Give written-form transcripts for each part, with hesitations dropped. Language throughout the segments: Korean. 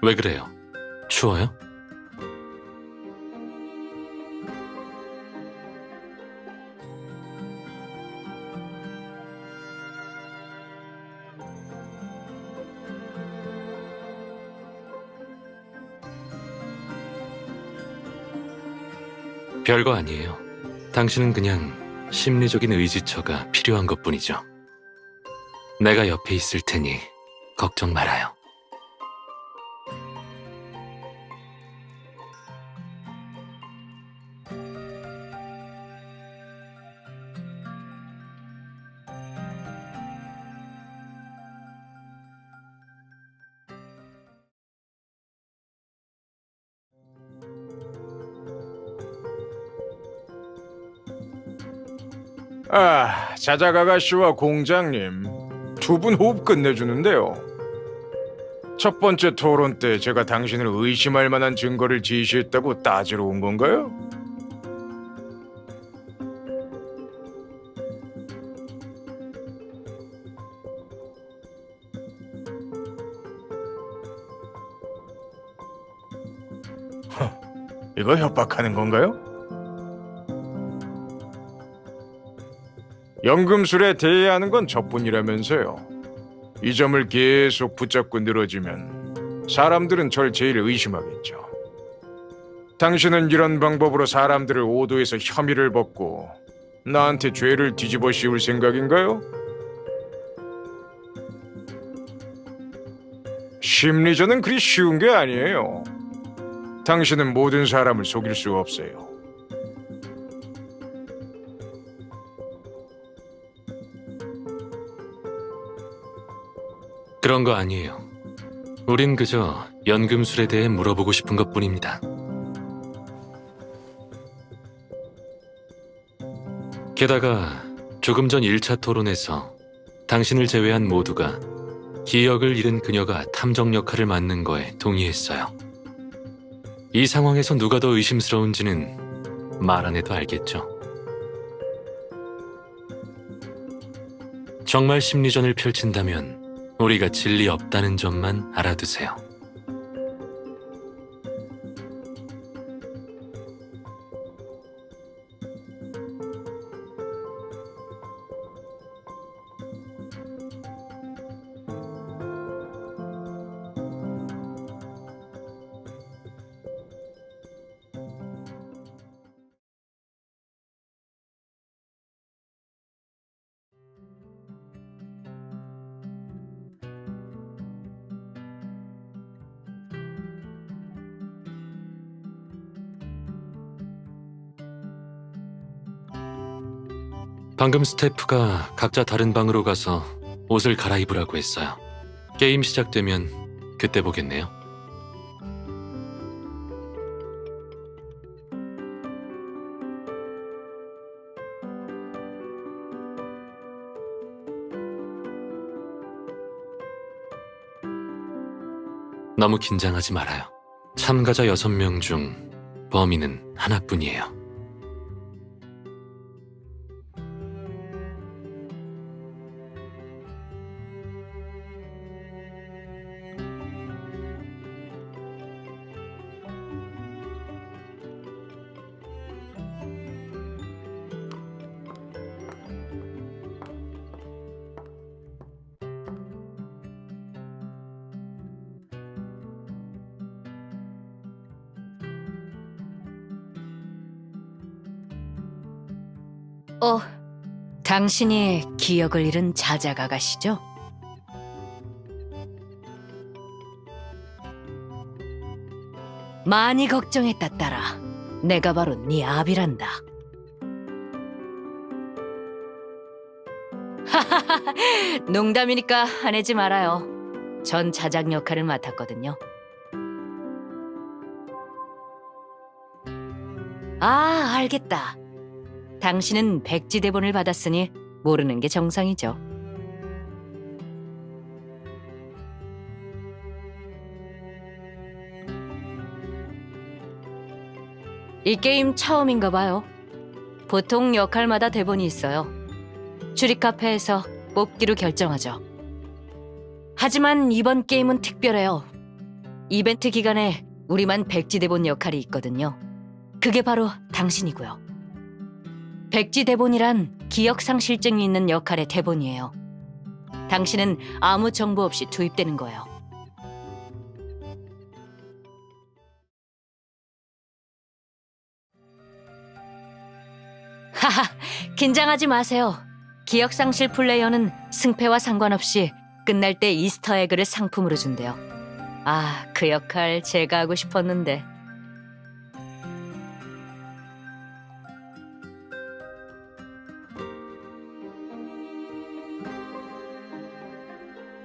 왜 그래요? 추워요? 별거 아니에요. 당신은 그냥 심리적인 의지처가 필요한 것뿐이죠. 내가 옆에 있을 테니 걱정 말아요. 아, 자작 아가씨와 공장님, 두 분 호흡 끝내주는데요. 첫 번째 토론 때 제가 당신을 의심할 만한 증거를 제시했다고 따지러 온 건가요? 이거 협박하는 건가요? 연금술에 대해야 하는 건 저뿐이라면서요. 이 점을 계속 붙잡고 늘어지면 사람들은 절 제일 의심하겠죠. 당신은 이런 방법으로 사람들을 오도해서 혐의를 벗고 나한테 죄를 뒤집어 씌울 생각인가요? 심리전은 그리 쉬운 게 아니에요. 당신은 모든 사람을 속일 수 없어요. 그런 거 아니에요. 우린 그저 연금술에 대해 물어보고 싶은 것뿐입니다. 게다가 조금 전 1차 토론에서 당신을 제외한 모두가 기억을 잃은 그녀가 탐정 역할을 맡는 거에 동의했어요. 이 상황에서 누가 더 의심스러운지는 말 안 해도 알겠죠. 정말 심리전을 펼친다면 우리가 진리 없다는 점만 알아두세요. 방금 스태프가 각자 다른 방으로 가서 옷을 갈아입으라고 했어요. 게임 시작되면 그때 보겠네요. 너무 긴장하지 말아요. 참가자 6명 중 범인은 하나뿐이에요. 당신이 기억을 잃은 자작 아가씨죠? 많이 걱정했다, 딸아. 내가 바로 네 아비란다. 농담이니까 화내지 말아요. 전 자작 역할을 맡았거든요. 아, 알겠다. 당신은 백지 대본을 받았으니 모르는 게 정상이죠. 이 게임 처음인가 봐요. 보통 역할마다 대본이 있어요. 추리 카페에서 뽑기로 결정하죠. 하지만 이번 게임은 특별해요. 이벤트 기간에 우리만 백지대본 역할이 있거든요. 그게 바로 당신이고요. 백지대본이란 기억상실증이 있는 역할의 대본이에요. 당신은 아무 정보 없이 투입되는 거예요. 하하, 긴장하지 마세요. 기억상실 플레이어는 승패와 상관없이 끝날 때 이스터 에그를 상품으로 준대요. 아, 그 역할 제가 하고 싶었는데.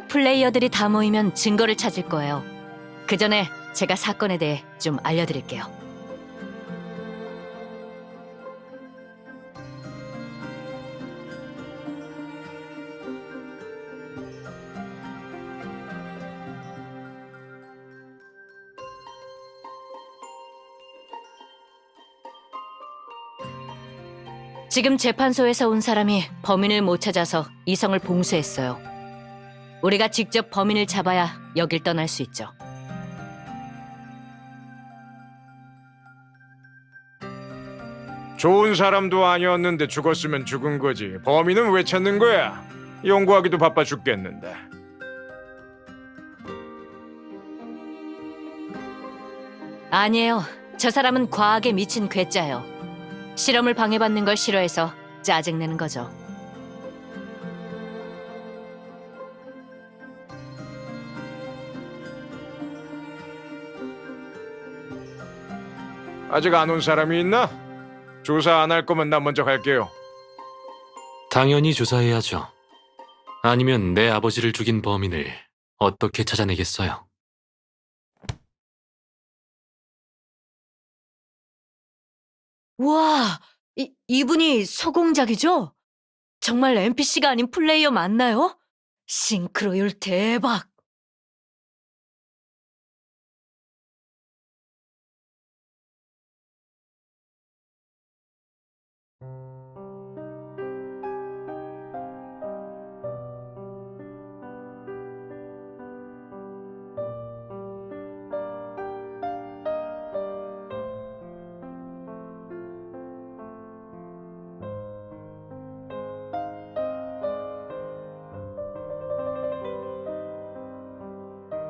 플레이어들이 다 모이면 증거를 찾을 거예요. 그 전에 제가 사건에 대해 좀 알려드릴게요. 지금 재판소에서 온 사람이 범인을 못 찾아서 이성을 봉쇄했어요. 우리가 직접 범인을 잡아야 여길 떠날 수 있죠. 좋은 사람도 아니었는데 죽었으면 죽은 거지. 범인은 왜 찾는 거야? 연구하기도 바빠 죽겠는데. 아니에요. 저 사람은 과학에 미친 괴짜예요. 실험을 방해받는 걸 싫어해서 짜증내는 거죠. 아직 안 온 사람이 있나? 조사 안 할 거면 나 먼저 갈게요. 당연히 조사해야죠. 아니면 내 아버지를 죽인 범인을 어떻게 찾아내겠어요? 우와, 이분이 서공작이죠? 정말 NPC가 아닌 플레이어 맞나요? 싱크로율 대박!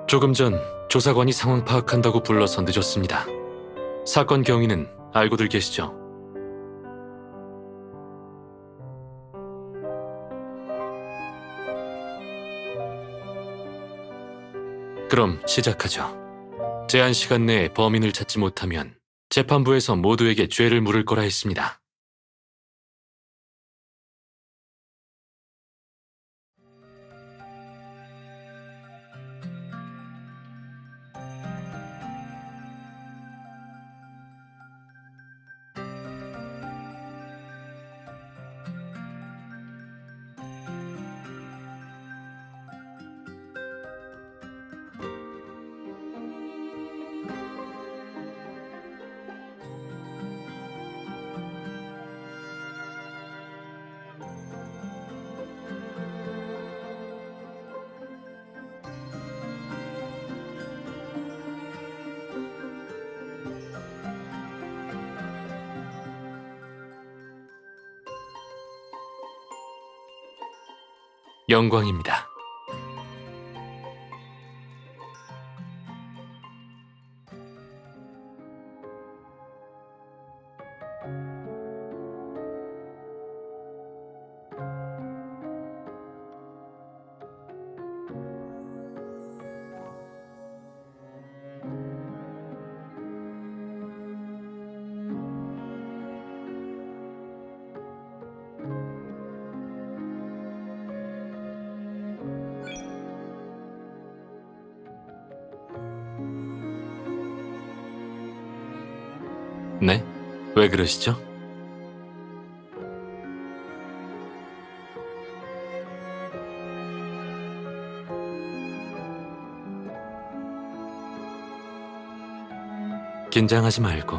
조금 전 조사관이 상황 파악한다고 불러서 늦었습니다. 사건 경위는 알고들 계시죠? 그럼 시작하죠. 제한 시간 내에 범인을 찾지 못하면 재판부에서 모두에게 죄를 물을 거라 했습니다. 영광입니다. 네? 왜 그러시죠? 긴장하지 말고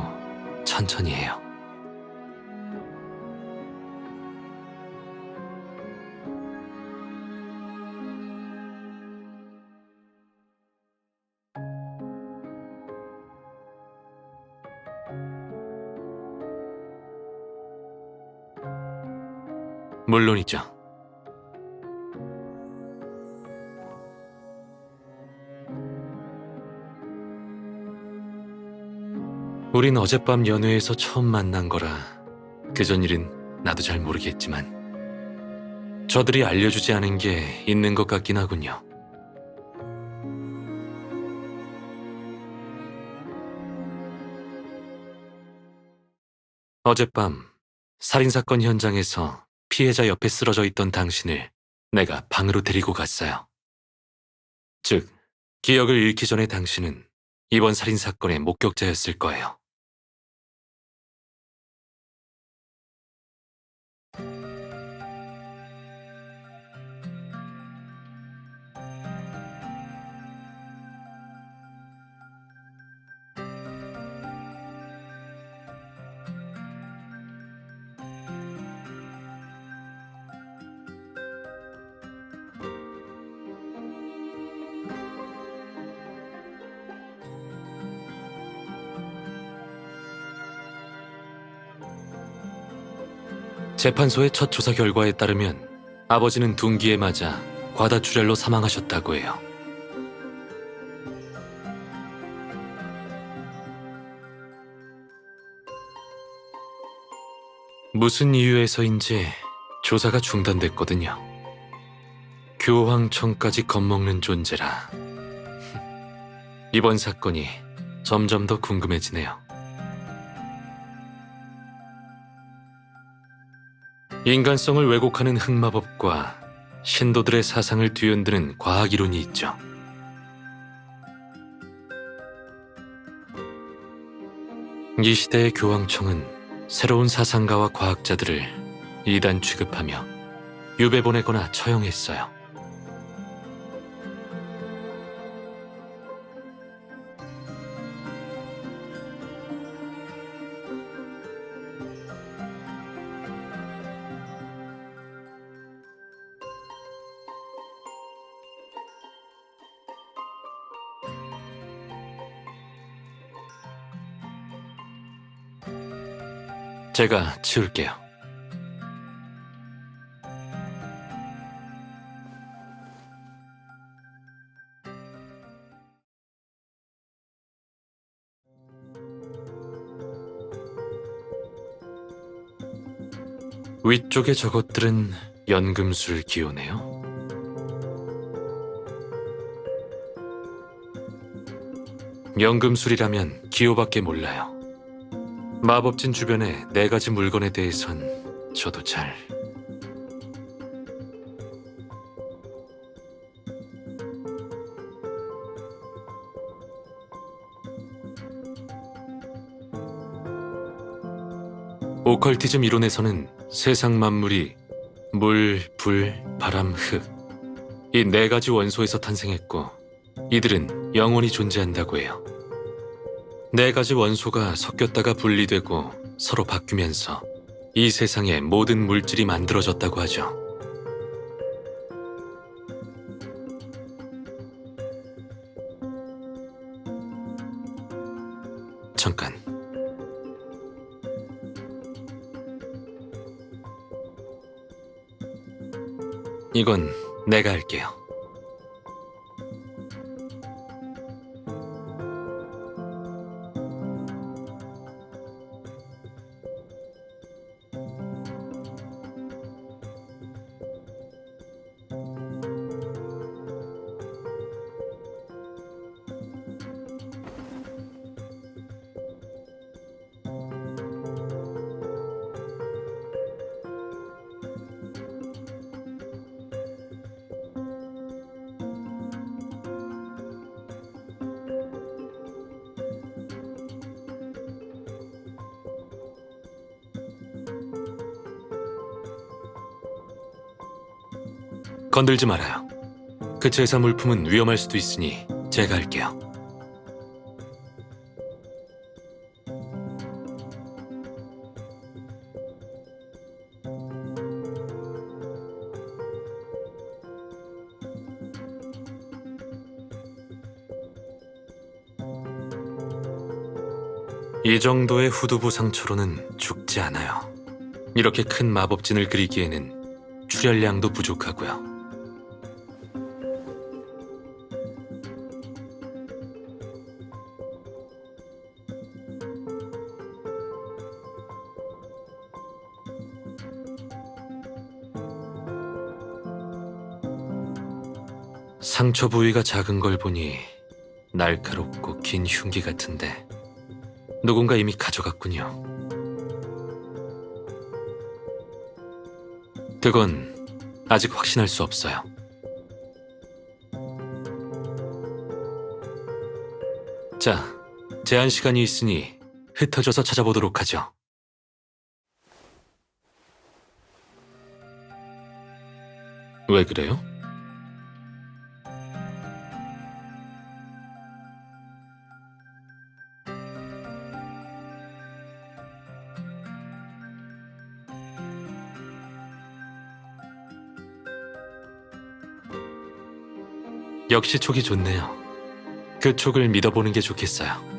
천천히 해요. 물론이죠. 우린 어젯밤 연회에서 처음 만난 거라 그전 일은 나도 잘 모르겠지만 저들이 알려주지 않은 게 있는 것 같긴 하군요. 어젯밤 살인사건 현장에서 피해자 옆에 쓰러져 있던 당신을 내가 방으로 데리고 갔어요. 즉, 기억을 잃기 전에 당신은 이번 살인사건의 목격자였을 거예요. 재판소의 첫 조사 결과에 따르면 아버지는 둔기에 맞아 과다출혈로 사망하셨다고 해요. 무슨 이유에서인지 조사가 중단됐거든요. 교황청까지 겁먹는 존재라. 이번 사건이 점점 더 궁금해지네요. 인간성을 왜곡하는 흑마법과 신도들의 사상을 뒤흔드는 과학이론이 있죠. 이 시대의 교황청은 새로운 사상가와 과학자들을 이단 취급하며 유배 보내거나 처형했어요. 제가 치울게요. 위쪽에 저것들은 연금술 기호네요. 연금술이라면 기호밖에 몰라요. 마법진 주변의 4가지 물건에 대해선 저도 잘... 오컬티즘 이론에서는 세상 만물이 물, 불, 바람, 흙, 이 4가지 원소에서 탄생했고 이들은 영원히 존재한다고 해요. 4가지 원소가 섞였다가 분리되고 서로 바뀌면서 이 세상의 모든 물질이 만들어졌다고 하죠. 잠깐. 이건 내가 할게요. 건들지 말아요. 그 제사 물품은 위험할 수도 있으니 제가 할게요. 이 정도의 후두부 상처로는 죽지 않아요. 이렇게 큰 마법진을 그리기에는 출혈량도 부족하고요. 상처 부위가 작은 걸 보니 날카롭고 긴 흉기 같은데 누군가 이미 가져갔군요. 그건 아직 확신할 수 없어요. 자, 제한 시간이 있으니 흩어져서 찾아보도록 하죠. 왜 그래요? 역시 촉이 좋네요. 그 촉을 믿어보는 게 좋겠어요.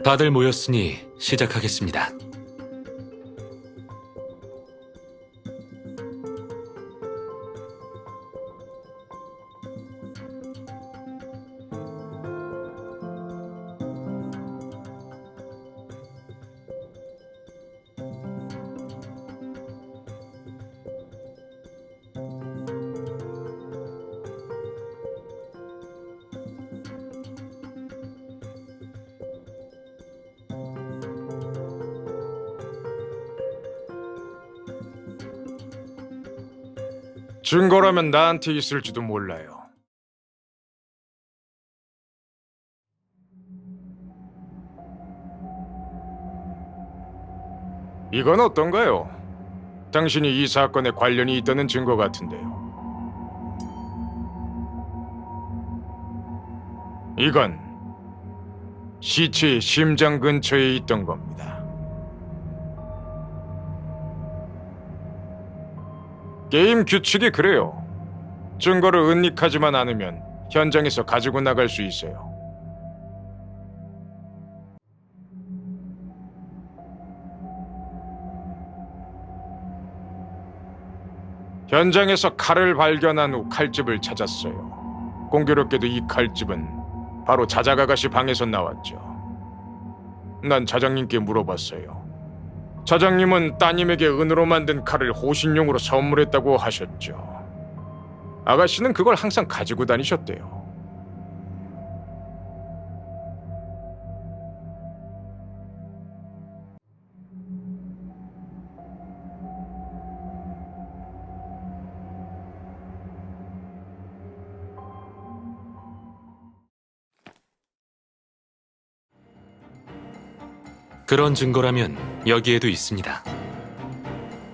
다들 모였으니 시작하겠습니다. 증거라면 나한테 있을지도 몰라요. 이건 어떤가요? 당신이 이 사건에 관련이 있다는 증거 같은데요. 이건 시체의 심장 근처에 있던 겁니다. 게임 규칙이 그래요. 증거를 은닉하지만 않으면 현장에서 가지고 나갈 수 있어요. 현장에서 칼을 발견한 후 칼집을 찾았어요. 공교롭게도 이 칼집은 바로 자작 아가씨 방에서 나왔죠. 난 자장님께 물어봤어요. 자장님은 따님에게 은으로 만든 칼을 호신용으로 선물했다고 하셨죠. 아가씨는 그걸 항상 가지고 다니셨대요. 그런 증거라면 여기에도 있습니다.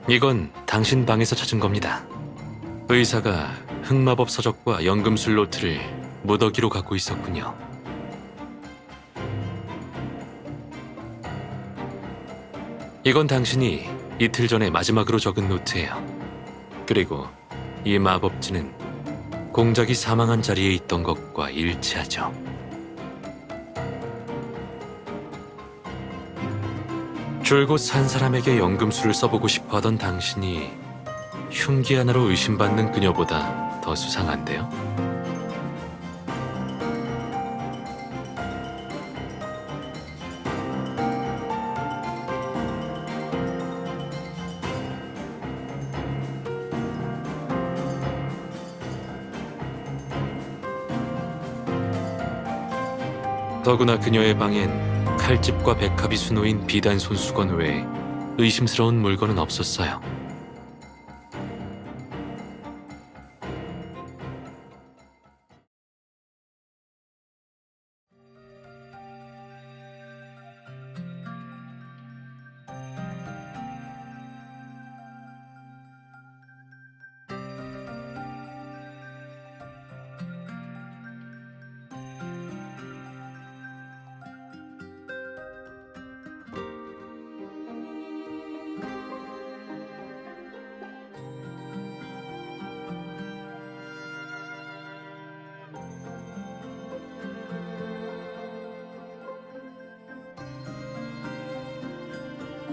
이건 당신 방에서 찾은 겁니다. 의사가 흑마법 서적과 연금술 노트를 무더기로 갖고 있었군요. 이건 당신이 이틀 전에 마지막으로 적은 노트예요. 그리고 이 마법지는 공작이 사망한 자리에 있던 것과 일치하죠. 줄곧 산 사람에게 연금술을 써보고 싶어 하던 당신이 흉기 하나로 의심받는 그녀보다 더 수상한데요? 더구나 그녀의 방엔 칼집과 백합이 수놓인 비단 손수건 외에 의심스러운 물건은 없었어요.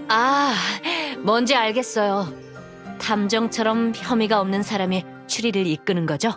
아, 뭔지 알겠어요. 탐정처럼 혐의가 없는 사람이 추리를 이끄는 거죠?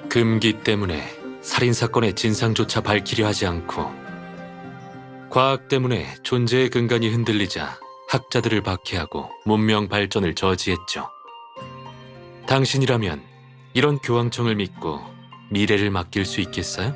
금기 때문에 살인사건의 진상조차 밝히려 하지 않고 과학 때문에 존재의 근간이 흔들리자 학자들을 박해하고 문명 발전을 저지했죠. 당신이라면 이런 교황청을 믿고 미래를 맡길 수 있겠어요?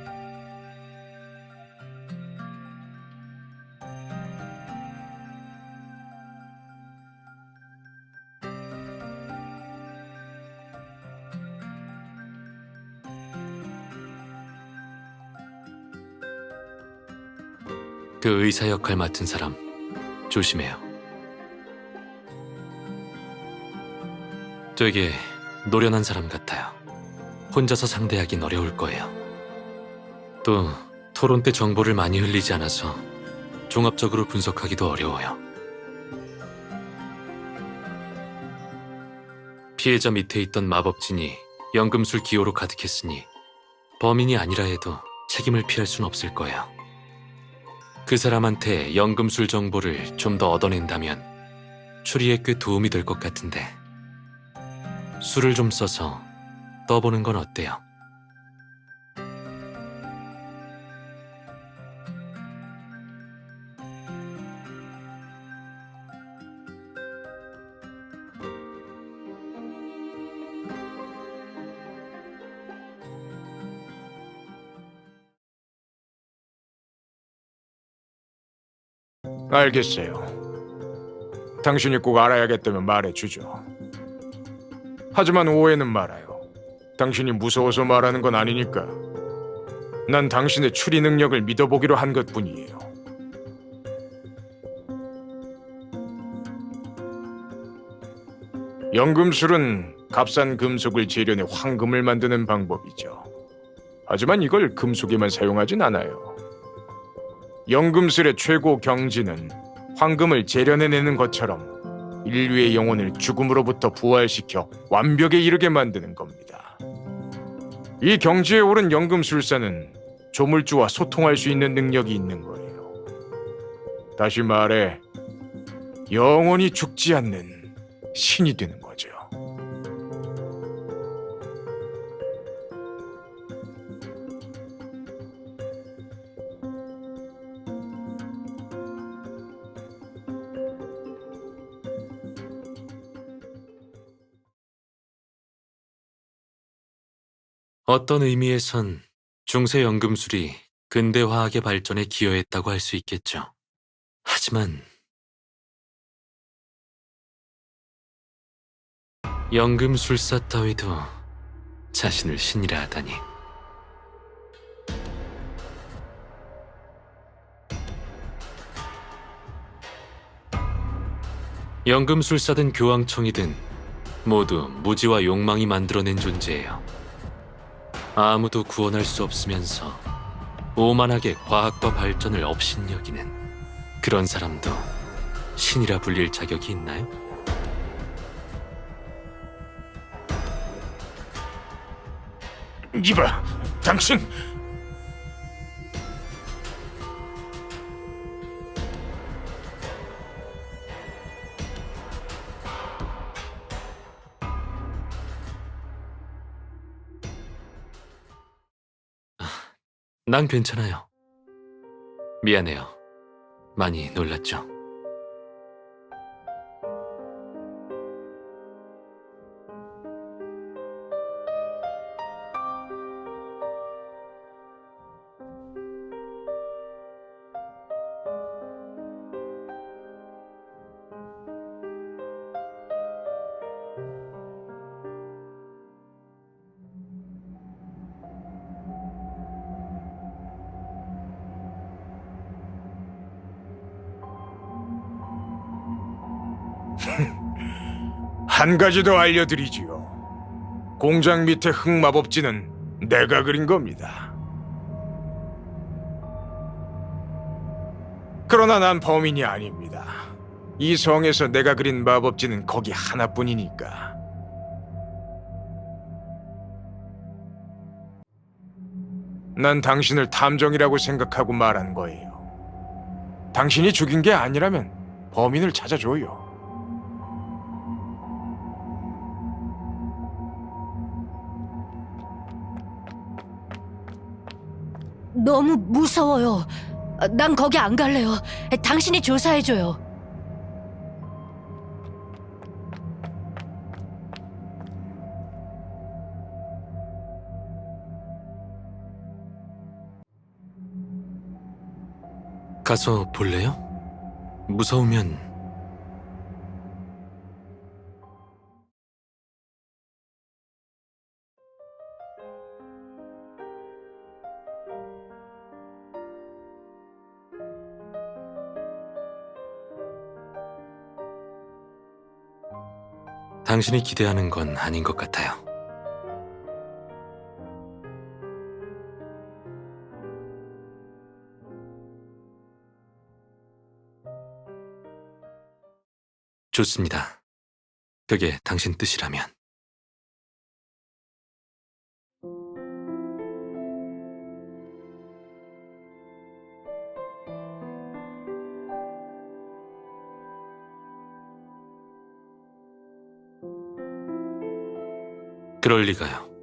그 의사 역할 맡은 사람 조심해요. 되게 노련한 사람 같아요. 혼자서 상대하긴 어려울 거예요. 또 토론 때 정보를 많이 흘리지 않아서 종합적으로 분석하기도 어려워요. 피해자 밑에 있던 마법진이 연금술 기호로 가득했으니 범인이 아니라 해도 책임을 피할 순 없을 거예요. 그 사람한테 연금술 정보를 좀 더 얻어낸다면 추리에 꽤 도움이 될 것 같은데 술을 좀 써서 떠보는 건 어때요? 알겠어요. 당신이 꼭 알아야겠다면 말해주죠. 하지만 오해는 말아요. 당신이 무서워서 말하는 건 아니니까. 난 당신의 추리 능력을 믿어보기로 한 것뿐이에요. 연금술은 값싼 금속을 재련해 황금을 만드는 방법이죠. 하지만 이걸 금속에만 사용하진 않아요. 연금술의 최고 경지는 황금을 재련해내는 것처럼 인류의 영혼을 죽음으로부터 부활시켜 완벽에 이르게 만드는 겁니다. 이 경지에 오른 연금술사는 조물주와 소통할 수 있는 능력이 있는 거예요. 다시 말해, 영원히 죽지 않는 신이 되는 거죠. 어떤 의미에선 중세 연금술이 근대 화학의 발전에 기여했다고 할 수 있겠죠. 하지만 연금술사 따위도 자신을 신이라 하다니. 연금술사든 교황청이든 모두 무지와 욕망이 만들어낸 존재예요. 아무도 구원할 수 없으면서 오만하게 과학과 발전을 업신여기는 그런 사람도 신이라 불릴 자격이 있나요? 이봐, 당신! 난 괜찮아요. 미안해요. 많이 놀랐죠? 한 가지 더 알려드리지요. 공장 밑에 흑마법지는 내가 그린 겁니다. 그러나 난 범인이 아닙니다. 이 성에서 내가 그린 마법지는 거기 하나뿐이니까. 난 당신을 탐정이라고 생각하고 말한 거예요. 당신이 죽인 게 아니라면 범인을 찾아줘요. 너무 무서워요. 난 거기 안 갈래요. 당신이 조사해줘요. 가서 볼래요? 무서우면 당신이 기대하는 건 아닌 것 같아요. 좋습니다. 그게 당신 뜻이라면. 그럴 리가요.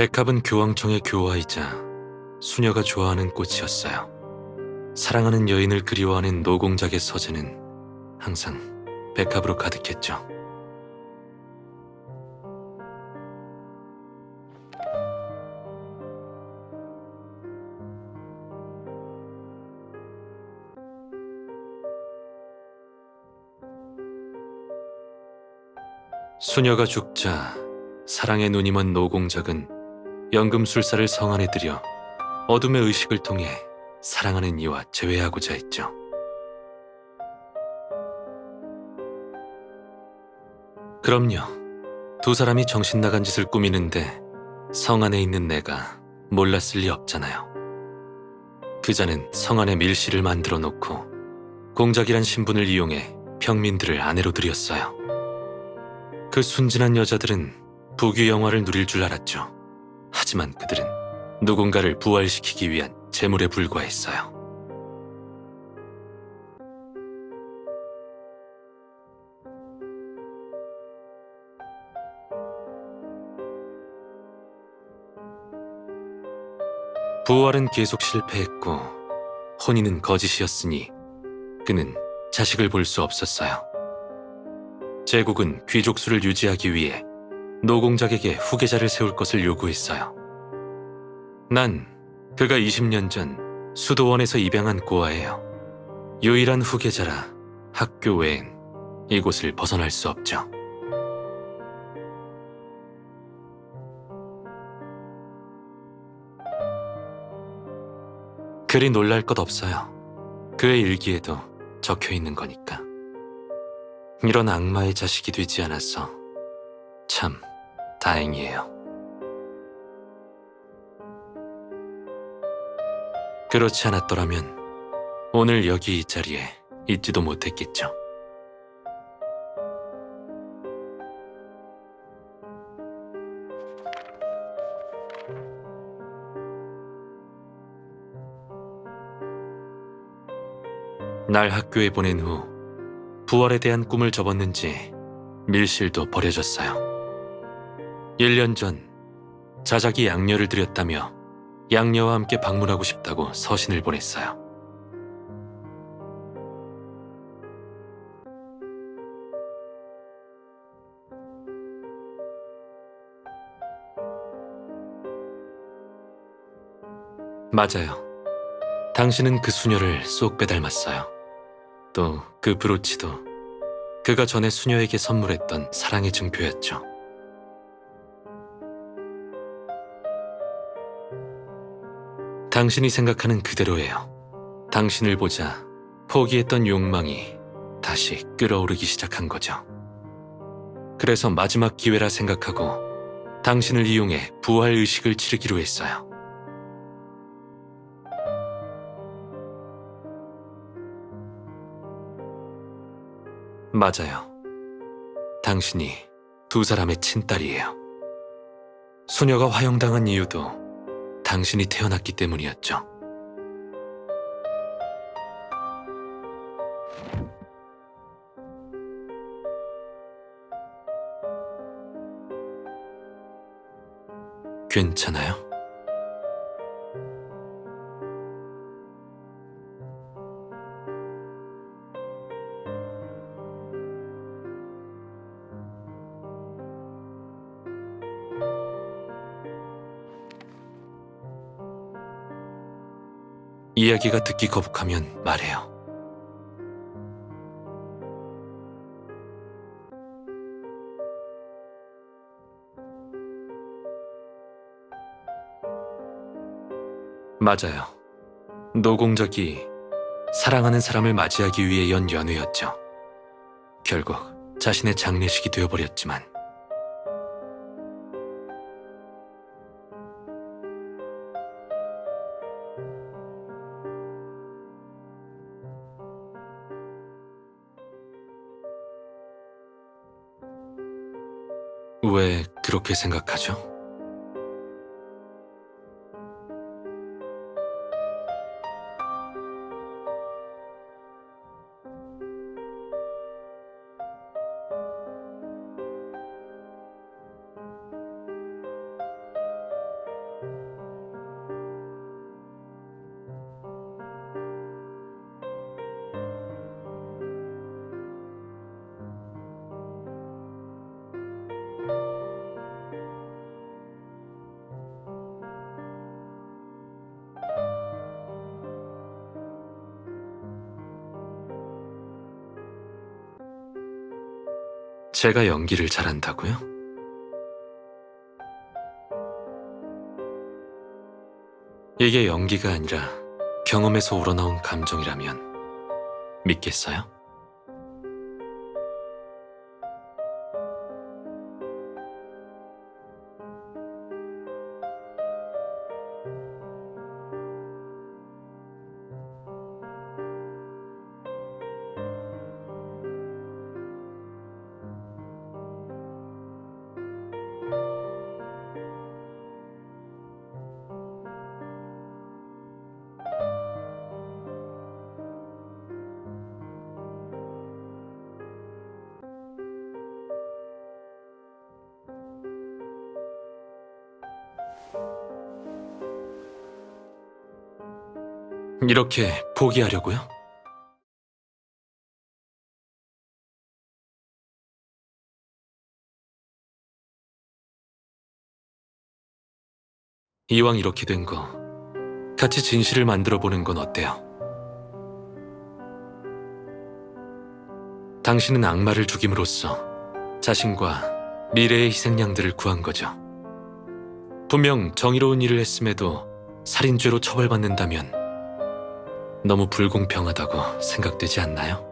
백합은 교황청의 교화이자 수녀가 좋아하는 꽃이었어요. 사랑하는 여인을 그리워하는 노공작의 서재는 항상 백합으로 가득했죠. 수녀가 죽자 사랑에 눈이 먼 노공작은 연금술사를 성 안에 들여 어둠의 의식을 통해 사랑하는 이와 재회하고자 했죠. 그럼요. 두 사람이 정신 나간 짓을 꾸미는데 성 안에 있는 내가 몰랐을 리 없잖아요. 그자는 성 안에 밀실을 만들어 놓고 공작이란 신분을 이용해 평민들을 아내로 들였어요. 그 순진한 여자들은 부귀 영화를 누릴 줄 알았죠. 하지만 그들은 누군가를 부활시키기 위한 재물에 불과했어요. 부활은 계속 실패했고 혼인은 거짓이었으니 그는 자식을 볼 수 없었어요. 제국은 귀족수를 유지하기 위해 노공작에게 후계자를 세울 것을 요구했어요. 난 그가 20년 전 수도원에서 입양한 고아예요. 유일한 후계자라 학교 외엔 이곳을 벗어날 수 없죠. 그리 놀랄 것 없어요. 그의 일기에도 적혀 있는 거니까. 이런 악마의 자식이 되지 않아서 참 다행이에요. 그렇지 않았더라면 오늘 여기 이 자리에 있지도 못했겠죠. 날 학교에 보낸 후 부활에 대한 꿈을 접었는지 밀실도 버려졌어요. 1년 전 자작이 양녀를 들였다며 양녀와 함께 방문하고 싶다고 서신을 보냈어요. 맞아요. 당신은 그 수녀를 쏙 빼닮았어요. 또 그 브로치도 그가 전에 수녀에게 선물했던 사랑의 증표였죠. 당신이 생각하는 그대로예요. 당신을 보자 포기했던 욕망이 다시 끓어오르기 시작한 거죠. 그래서 마지막 기회라 생각하고 당신을 이용해 부활 의식을 치르기로 했어요. 맞아요. 당신이 두 사람의 친딸이에요. 수녀가 화형당한 이유도 당신이 태어났기 때문이었죠. 괜찮아요? 이야기가 듣기 거북하면 말해요. 맞아요. 노공작이 사랑하는 사람을 맞이하기 위해 연 연회였죠. 결국 자신의 장례식이 되어버렸지만 왜 그렇게 생각하죠? 제가 연기를 잘한다고요? 이게 연기가 아니라 경험에서 우러나온 감정이라면 믿겠어요? 이렇게 포기하려고요? 이왕 이렇게 된 거, 같이 진실을 만들어 보는 건 어때요? 당신은 악마를 죽임으로써 자신과 미래의 희생양들을 구한 거죠. 분명 정의로운 일을 했음에도 살인죄로 처벌받는다면 너무 불공평하다고 생각되지 않나요?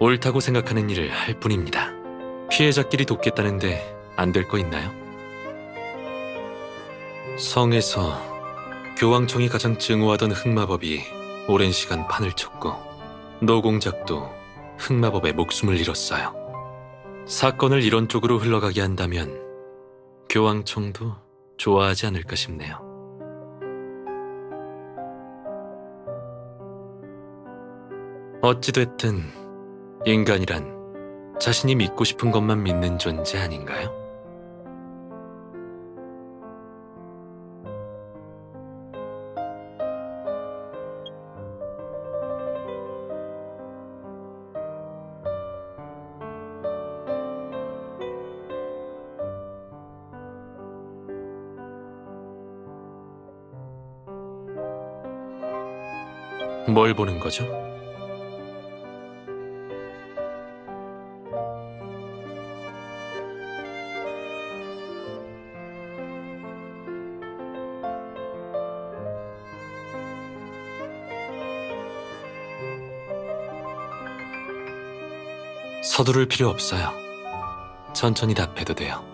옳다고 생각하는 일을 할 뿐입니다. 피해자끼리 돕겠다는데 안 될 거 있나요? 성에서 교황청이 가장 증오하던 흑마법이 오랜 시간 판을 쳤고 노공작도 흑마법에 목숨을 잃었어요. 사건을 이런 쪽으로 흘러가게 한다면 교황청도 좋아하지 않을까 싶네요. 어찌됐든 인간이란 자신이 믿고 싶은 것만 믿는 존재 아닌가요? 뭘 보는 거죠? 서두를 필요 없어요. 천천히 답해도 돼요.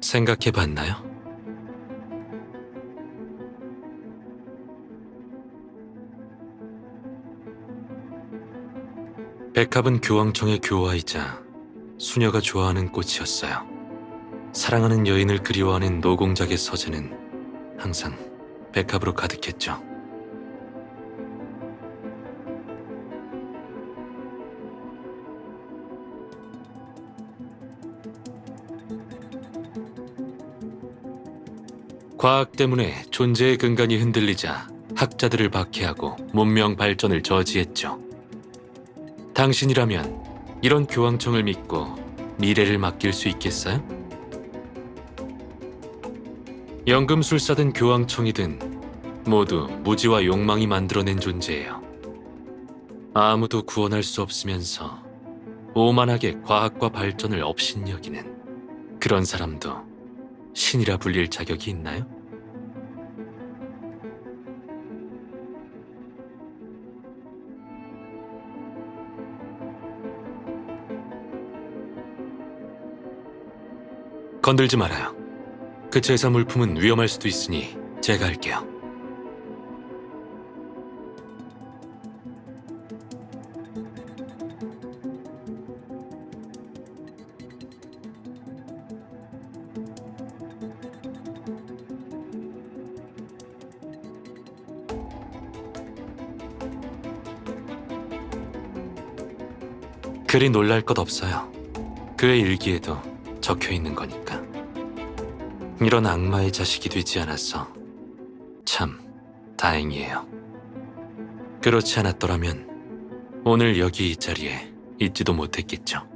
생각해 봤나요? 백합은 교황청의 교화이자 수녀가 좋아하는 꽃이었어요. 사랑하는 여인을 그리워하는 노공작의 서재는 항상 백합으로 가득했죠. 과학 때문에 존재의 근간이 흔들리자 학자들을 박해하고 문명 발전을 저지했죠. 당신이라면 이런 교황청을 믿고 미래를 맡길 수 있겠어요? 연금술사든 교황청이든 모두 무지와 욕망이 만들어낸 존재예요. 아무도 구원할 수 없으면서 오만하게 과학과 발전을 업신여기는 그런 사람도 신이라 불릴 자격이 있나요? 건들지 말아요. 그 제사 물품은 위험할 수도 있으니 제가 할게요. 그리 놀랄 것 없어요. 그의 일기에도 적혀 있는 거니까. 이런 악마의 자식이 되지 않았어 참 다행이에요. 그렇지 않았더라면 오늘 여기 이 자리에 있지도 못했겠죠.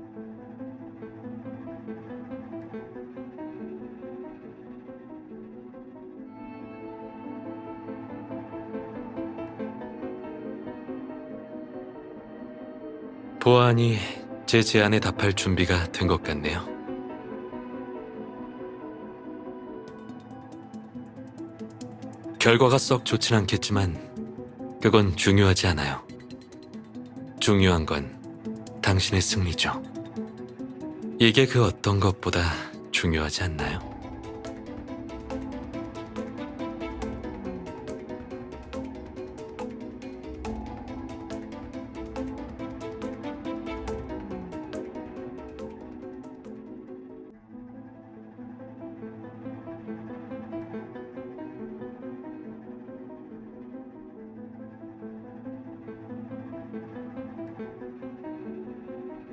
보아하니 제 제안에 답할 준비가 된 것 같네요. 결과가 썩 좋진 않겠지만 그건 중요하지 않아요. 중요한 건 당신의 승리죠. 이게 그 어떤 것보다 중요하지 않나요?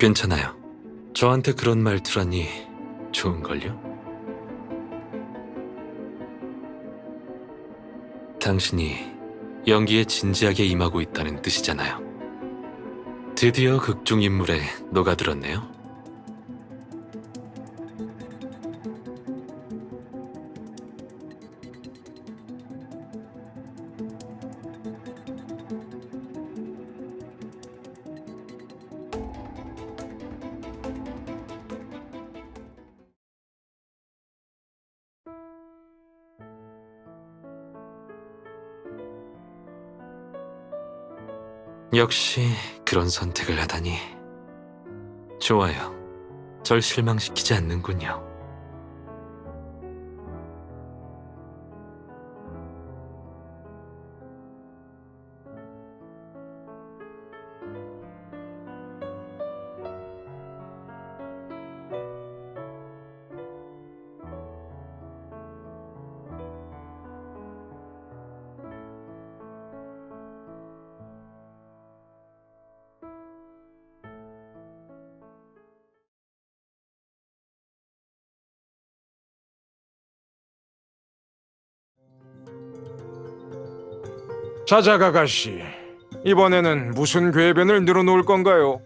괜찮아요. 저한테 그런 말투라니 좋은걸요? 당신이 연기에 진지하게 임하고 있다는 뜻이잖아요. 드디어 극중 인물에 녹아들었네요. 역시 그런 선택을 하다니. 좋아요. 절 실망시키지 않는군요. 자작 아가씨, 이번에는 무슨 궤변을 늘어놓을 건가요?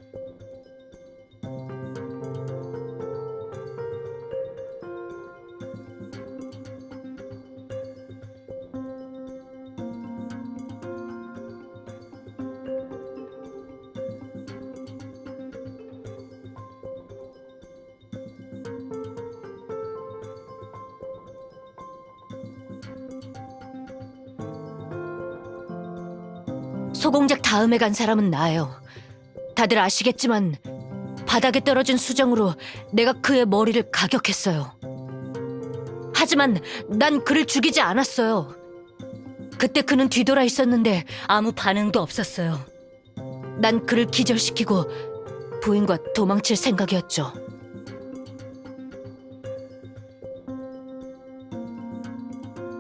소공작 다음에 간 사람은 나예요. 다들 아시겠지만 바닥에 떨어진 수정으로 내가 그의 머리를 가격했어요. 하지만 난 그를 죽이지 않았어요. 그때 그는 뒤돌아 있었는데 아무 반응도 없었어요. 난 그를 기절시키고 부인과 도망칠 생각이었죠.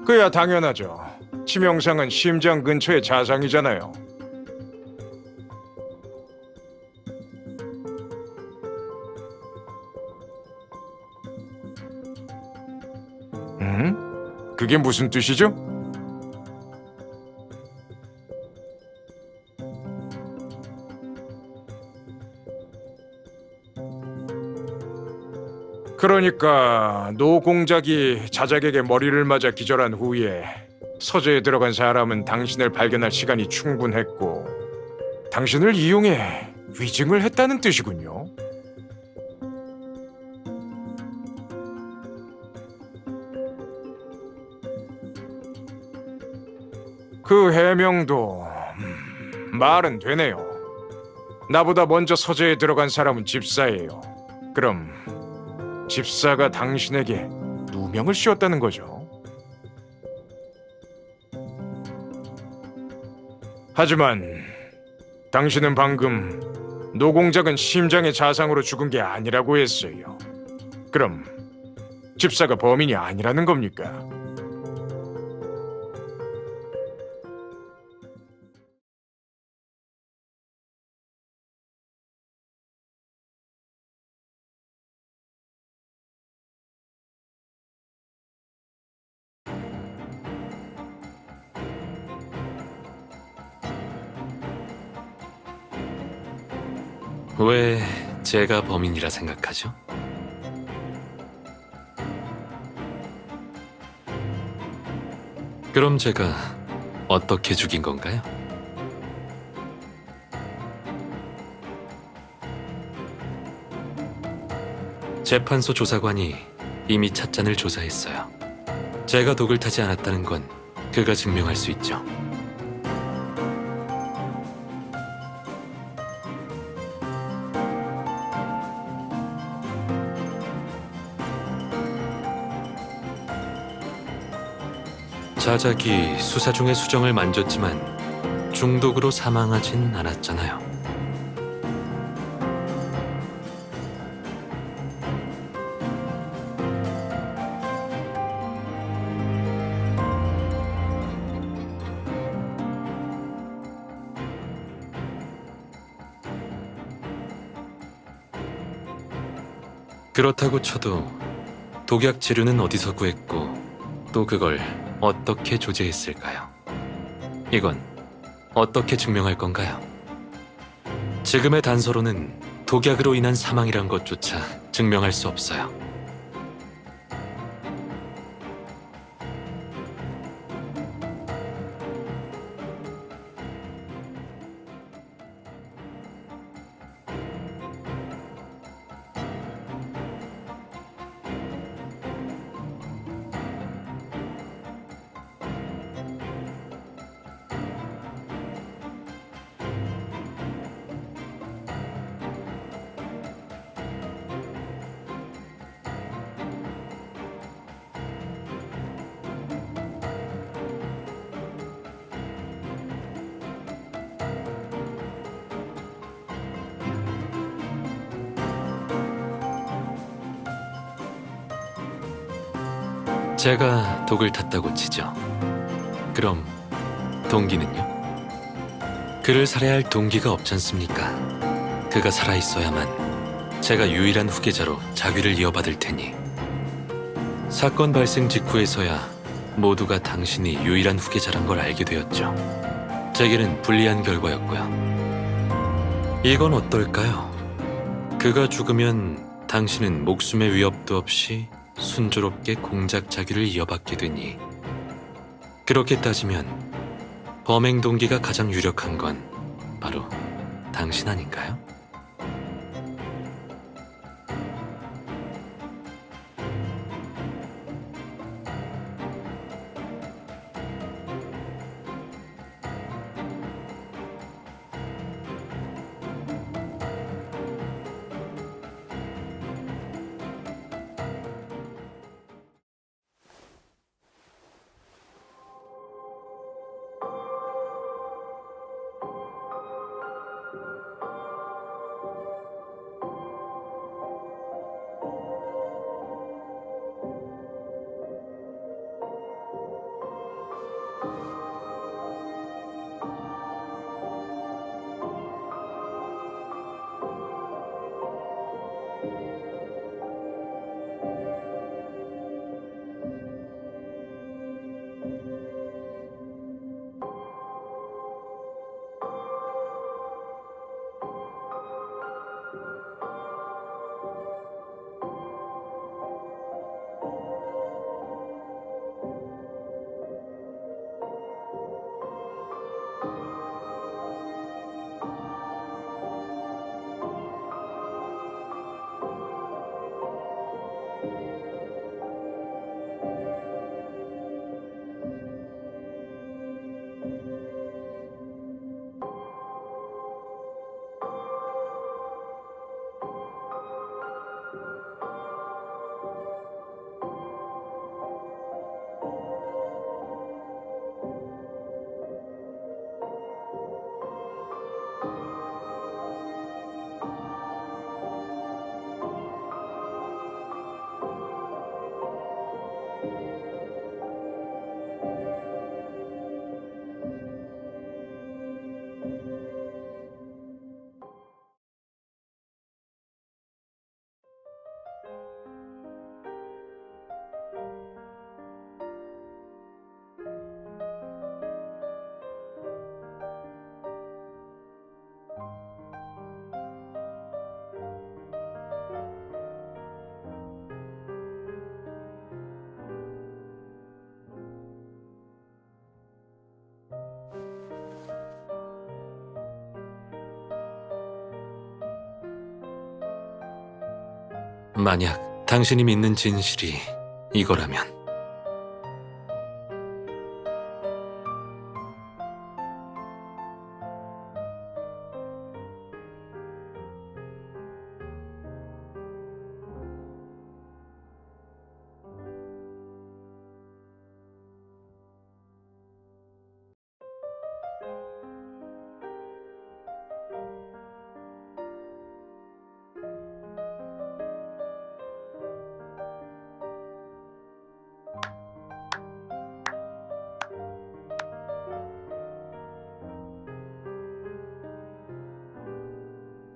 그야 당연하죠. 치명상은 심장 근처의 자상이잖아요. 그게 무슨 뜻이죠? 그러니까 노 공작이 자작에게 머리를 맞아 기절한 후에 서재에 들어간 사람은 당신을 발견할 시간이 충분했고 당신을 이용해 위증을 했다는 뜻이군요. 그 해명도 말은 되네요. 나보다 먼저 서재에 들어간 사람은 집사예요. 그럼 집사가 당신에게 누명을 씌웠다는 거죠. 하지만 당신은 방금 노공작은 심장의 자상으로 죽은 게 아니라고 했어요. 그럼 집사가 범인이 아니라는 겁니까? 왜 제가 범인이라 생각하죠? 그럼 제가 어떻게 죽인 건가요? 재판소 조사관이 이미 찻잔을 조사했어요. 제가 독을 타지 않았다는 건 그가 증명할 수 있죠. 자작이 수사 중에 수정을 만졌지만 중독으로 사망하진 않았잖아요. 그렇다고 쳐도 독약 재료는 어디서 구했고 또 그걸 어떻게 조제했을까요? 이건 어떻게 증명할 건가요? 지금의 단서로는 독약으로 인한 사망이란 것조차 증명할 수 없어요. 제가 독을 탔다고 치죠. 그럼 동기는요? 그를 살해할 동기가 없지 않습니까? 그가 살아있어야만 제가 유일한 후계자로 자귀를 이어받을 테니 사건 발생 직후에서야 모두가 당신이 유일한 후계자란 걸 알게 되었죠. 제게는 불리한 결과였고요. 이건 어떨까요? 그가 죽으면 당신은 목숨의 위협도 없이 순조롭게 공작 자귀를 이어받게 되니 그렇게 따지면 범행 동기가 가장 유력한 건 바로 당신 아닌가요? 만약 당신이 믿는 진실이 이거라면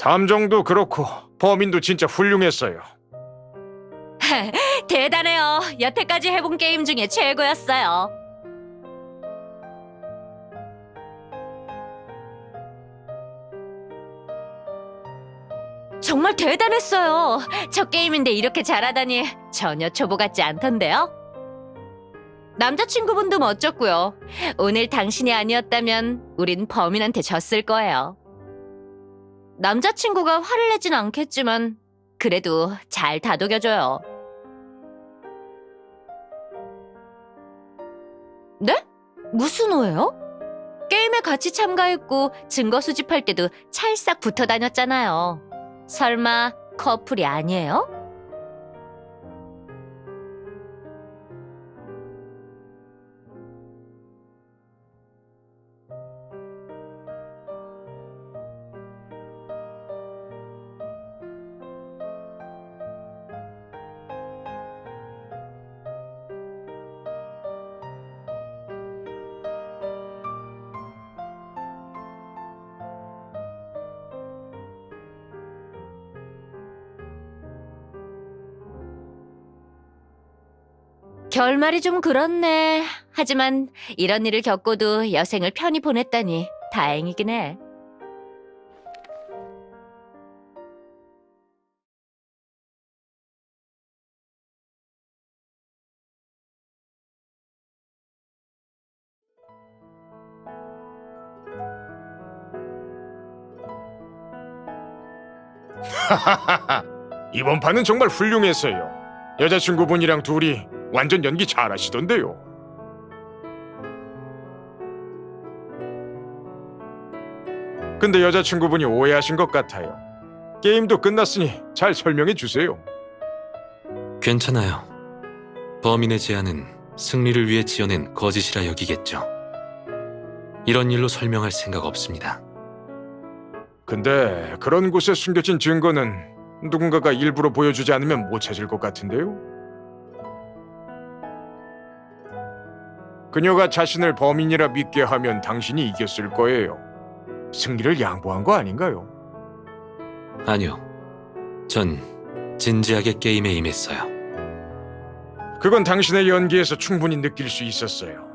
탐정도 그렇고 범인도 진짜 훌륭했어요. 대단해요. 여태까지 해본 게임 중에 최고였어요. 정말 대단했어요. 첫 게임인데 이렇게 잘하다니 전혀 초보 같지 않던데요? 남자친구분도 멋졌고요. 오늘 당신이 아니었다면 우린 범인한테 졌을 거예요. 남자친구가 화를 내진 않겠지만 그래도 잘 다독여줘요. 네? 무슨 오해요? 게임에 같이 참가했고 증거 수집할 때도 찰싹 붙어 다녔잖아요. 설마 커플이 아니에요? 결말이 좀 그렇네. 하지만 이런 일을 겪고도 여생을 편히 보냈다니 다행이긴 해. 이번 판은 정말 훌륭했어요. 여자친구분이랑 둘이 완전 연기 잘하시던데요. 근데 여자친구분이 오해하신 것 같아요. 게임도 끝났으니 잘 설명해 주세요. 괜찮아요. 범인의 제안은 승리를 위해 지어낸 거짓이라 여기겠죠. 이런 일로 설명할 생각 없습니다. 근데 그런 곳에 숨겨진 증거는 누군가가 일부러 보여주지 않으면 못 찾을 것 같은데요? 그녀가 자신을 범인이라 믿게 하면 당신이 이겼을 거예요. 승리를 양보한 거 아닌가요? 아니요. 전 진지하게 게임에 임했어요. 그건 당신의 연기에서 충분히 느낄 수 있었어요.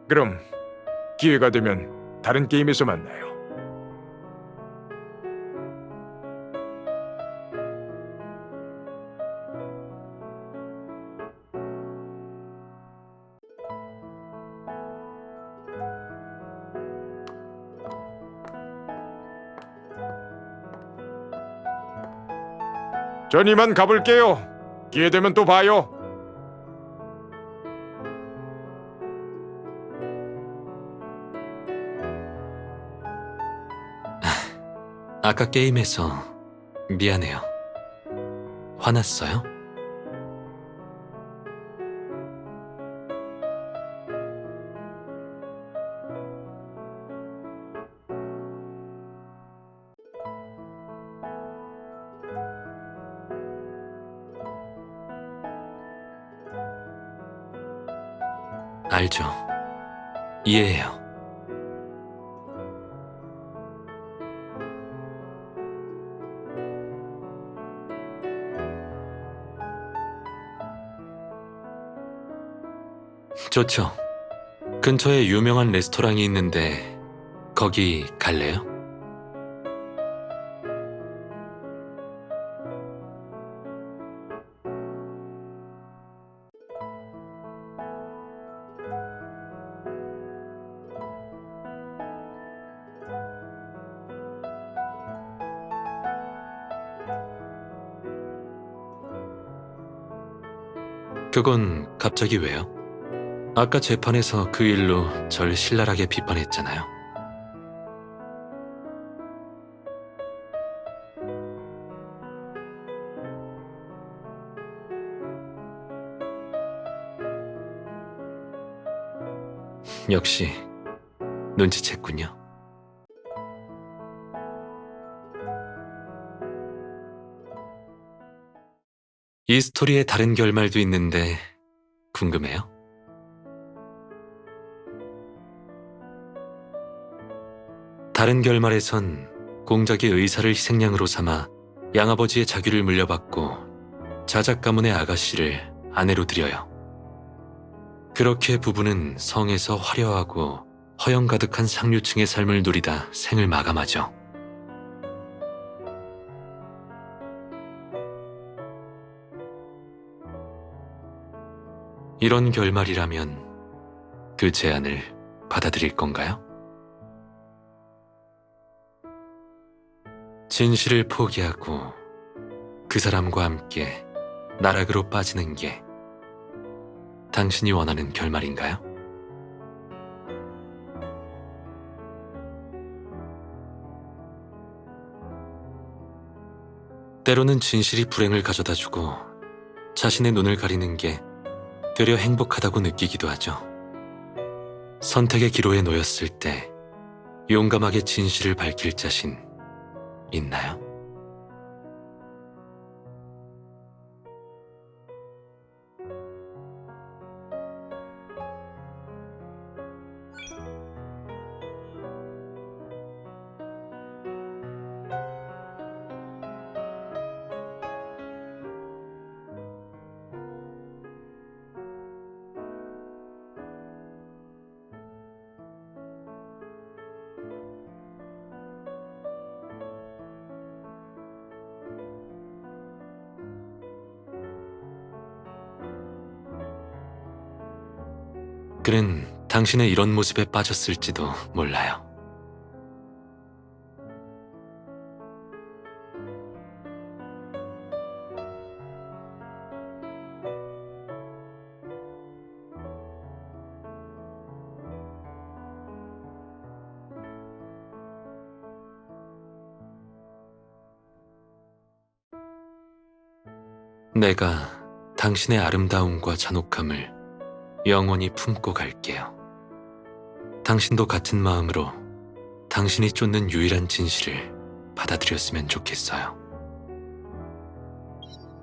그럼 기회가 되면 다른 게임에서 만나요. 전 이만 가볼게요. 기회 되면 또 봐요. 아까 게임에서 미안해요. 화났어요? 알죠. 이해해요. 좋죠. 근처에 유명한 레스토랑이 있는데 거기 갈래요? 그건 갑자기 왜요? 아까 재판에서 그 일로 절 신랄하게 비판했잖아요. 역시 눈치챘군요. 이 스토리에 다른 결말도 있는데 궁금해요? 다른 결말에선 공작의 의사를 희생양으로 삼아 양아버지의 자귀를 물려받고 자작 가문의 아가씨를 아내로 들여요. 그렇게 부부는 성에서 화려하고 허영 가득한 상류층의 삶을 누리다 생을 마감하죠. 이런 결말이라면 그 제안을 받아들일 건가요? 진실을 포기하고 그 사람과 함께 나락으로 빠지는 게 당신이 원하는 결말인가요? 때로는 진실이 불행을 가져다주고 자신의 눈을 가리는 게 되려 행복하다고 느끼기도 하죠. 선택의 기로에 놓였을 때 용감하게 진실을 밝힐 자신 있나요? 그는 당신의 이런 모습에 빠졌을지도 몰라요. 내가 당신의 아름다움과 잔혹함을 영원히 품고 갈게요. 당신도 같은 마음으로 당신이 쫓는 유일한 진실을 받아들였으면 좋겠어요.